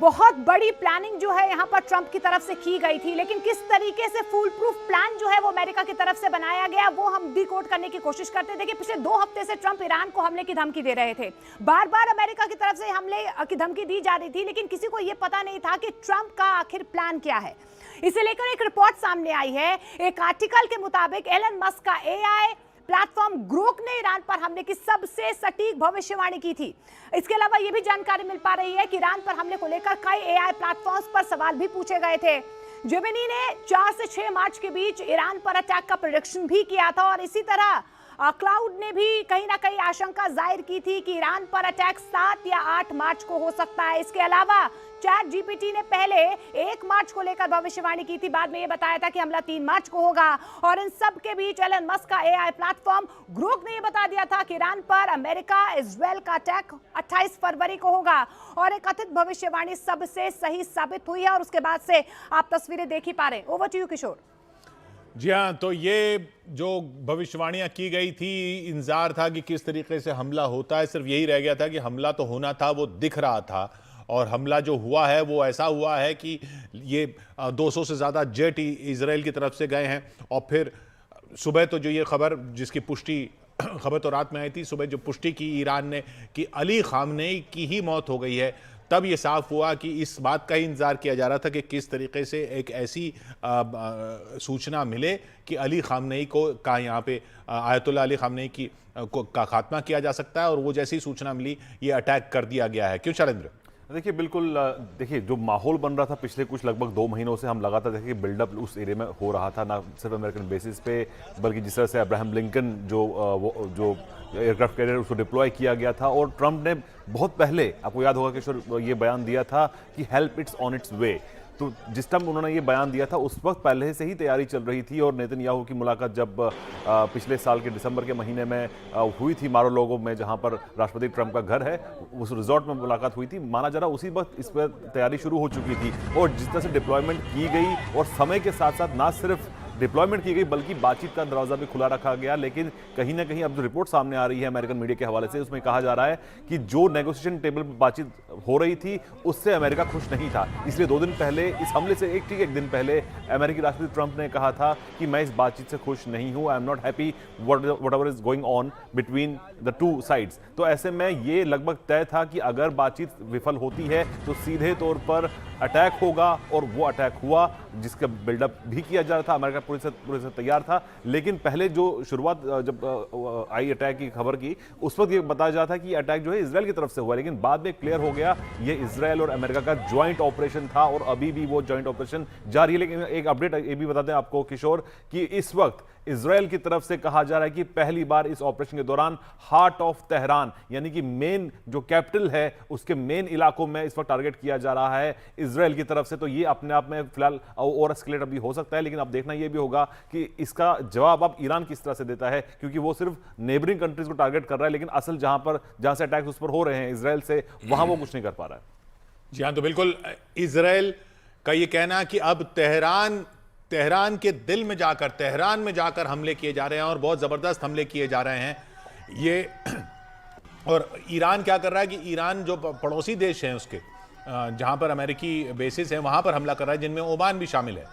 बहुत बड़ी प्लानिंग जो है यहाँ पर ट्रंप की तरफ से की गई थी, लेकिन किस तरीके से फुल प्रूफ प्लान जो है वो अमेरिका की तरफ से बनाया गया वो हम डिकोड करने की कोशिश करते थे। कि पिछले 2 हफ्ते से ट्रंप ईरान को हमले की धमकी दे रहे थे, बार बार अमेरिका की तरफ से हमले की धमकी दी जा रही थी, लेकिन किसी को यह पता नहीं था कि ट्रंप का आखिर प्लान क्या है। इसे लेकर एक रिपोर्ट सामने आई है। एक आर्टिकल के मुताबिक एलन मस्क का एआई प्लेटफॉर्म ग्रोक ने ईरान पर हमले की सबसे सटीक भविष्यवाणी की थी। इसके अलावा यह भी जानकारी मिल पा रही है कि ईरान पर हमले को लेकर कई एआई प्लेटफॉर्म्स पर सवाल भी पूछे गए थे। जेमिनी ने 4 से 6 मार्च के बीच ईरान पर अटैक का प्रेडिक्शन भी किया था, और इसी तरह क्लाउड ने भी कहीं ना कहीं आशंका जाहिर की थी कि ईरान पर अटैक 7 या 8 मार्च को हो सकता है। इसके अलावा चैट जीपीटी ने पहले 1 मार्च को लेकर भविष्यवाणी की थी, बाद में यह बताया था कि हमला 3 मार्च को होगा। और इन सब के बीच एलन मस्क का एआई प्लेटफॉर्म ग्रोक ने यह बता दिया था कि ईरान पर अमेरिका इजराइल का अटैक 28 फरवरी को होगा, और एक कथित भविष्यवाणी सबसे सही साबित हुई है। और उसके बाद से आप तस्वीरें देख ही पा रहे हैं। ओवर टू यू किशोर। जी हाँ, तो ये जो भविष्यवाणियां की गई थी, इंतजार था कि किस तरीके से हमला होता है। सिर्फ यही रह गया था कि हमला तो होना था, वो दिख रहा था, और हमला जो हुआ है वो ऐसा हुआ है कि ये 200 से ज़्यादा जेट इजराइल की तरफ से गए हैं। और फिर सुबह तो जो ये खबर जिसकी पुष्टि खबर तो रात में आई थी, सुबह जो पुष्टि की ईरान ने कि अली खामनेई की ही मौत हो गई है, तब ये साफ हुआ कि इस बात का ही इंतजार किया जा रहा था कि किस तरीके से एक ऐसी सूचना मिले कि अली खामनेई को का यहाँ पे आयतुल्लाह अली खामनेई की का खात्मा किया जा सकता है। और वो जैसी सूचना मिली, ये अटैक कर दिया गया है। क्यों शैलेंद्र? देखिए बिल्कुल, देखिए जो माहौल बन रहा था पिछले कुछ लगभग 2 महीनों से, हम लगातार देखिए बिल्डअप उस एरिया में हो रहा था, ना सिर्फ अमेरिकन बेसिस पे बल्कि जिस तरह से अब्राहम लिंकन जो एयरक्राफ्ट कैरियर उसको डिप्लॉय किया गया था। और ट्रंप ने बहुत पहले, आपको याद होगा कि ये बयान दिया था कि हेल्प इट्स ऑन इट्स वे। तो जिस टाइम उन्होंने ये बयान दिया था उस वक्त पहले से ही तैयारी चल रही थी। और नेतन्याहू की मुलाकात जब पिछले साल के दिसंबर के महीने में हुई थी मारो लोगो में, जहां पर राष्ट्रपति ट्रंप का घर है, उस रिजॉर्ट में मुलाकात हुई थी, माना जा रहा उसी वक्त इस पर तैयारी शुरू हो चुकी थी। और जिस तरह से डिप्लॉयमेंट की गई और समय के साथ साथ ना सिर्फ डिप्लॉयमेंट की गई बल्कि बातचीत का दरवाजा भी खुला रखा गया। लेकिन कहीं ना कहीं अब जो रिपोर्ट सामने आ रही है अमेरिकन मीडिया के हवाले से, उसमें कहा जा रहा है कि जो नेगोशिएशन टेबल पर बातचीत हो रही थी उससे अमेरिका खुश नहीं था। इसलिए 2 दिन पहले, इस हमले से एक दिन पहले, अमेरिकी राष्ट्रपति ट्रंप ने कहा था कि मैं इस बातचीत से खुश नहीं हूं, I am not happy whatever is going on between the 2 sides. तो ऐसे में ये लगभग तय था कि अगर बातचीत विफल होती है तो सीधे तौर पर अटैक होगा। और वो अटैक हुआ, जिसका बिल्डअप भी किया जा रहा था, अमेरिका पूरी से तैयार था। लेकिन पहले जो शुरुआत जब आई अटैक की खबर की, उस वक्त ये बताया जा रहा था कि अटैक जो है इजराइल की तरफ से हुआ, लेकिन बाद में क्लियर हो गया ये इजराइल और अमेरिका का ज्वाइंट ऑपरेशन था। और अभी भी वो ज्वाइंट ऑपरेशन जारी है। लेकिन एक अपडेट ये भी बता दें आपको किशोर कि इस वक्त इजराइल की तरफ से कहा जा रहा है कि पहली बार इस ऑपरेशन के दौरान हार्ट ऑफ तेहरान, यानी कि मेन जो कैपिटल है उसके मेन इलाकों में इस वक्त टारगेट किया जा रहा है इजराइल की तरफ से। तो ये अपने आप में फिलहाल और एस्केलेट अभी हो सकता है, लेकिन अब देखना यह भी होगा कि इसका जवाब अब ईरान किस तरह से देता है, क्योंकि वो सिर्फ नेबरिंग कंट्रीज को टारगेट कर रहा है, लेकिन असल जहां से अटैक्स उस पर हो रहे हैं इजराइल से, वहां वो कुछ नहीं कर पा रहा है। जी हाँ, तो बिल्कुल इजराइल का ये कहना कि अब तेहरान के दिल में जाकर, तेहरान में जाकर हमले किए जा रहे हैं, और बहुत ज़बरदस्त हमले किए जा रहे हैं ये। और ईरान क्या कर रहा है कि ईरान जो पड़ोसी देश हैं उसके, जहां पर अमेरिकी बेसिस हैं, वहां पर हमला कर रहा है, जिनमें ओमान भी शामिल है।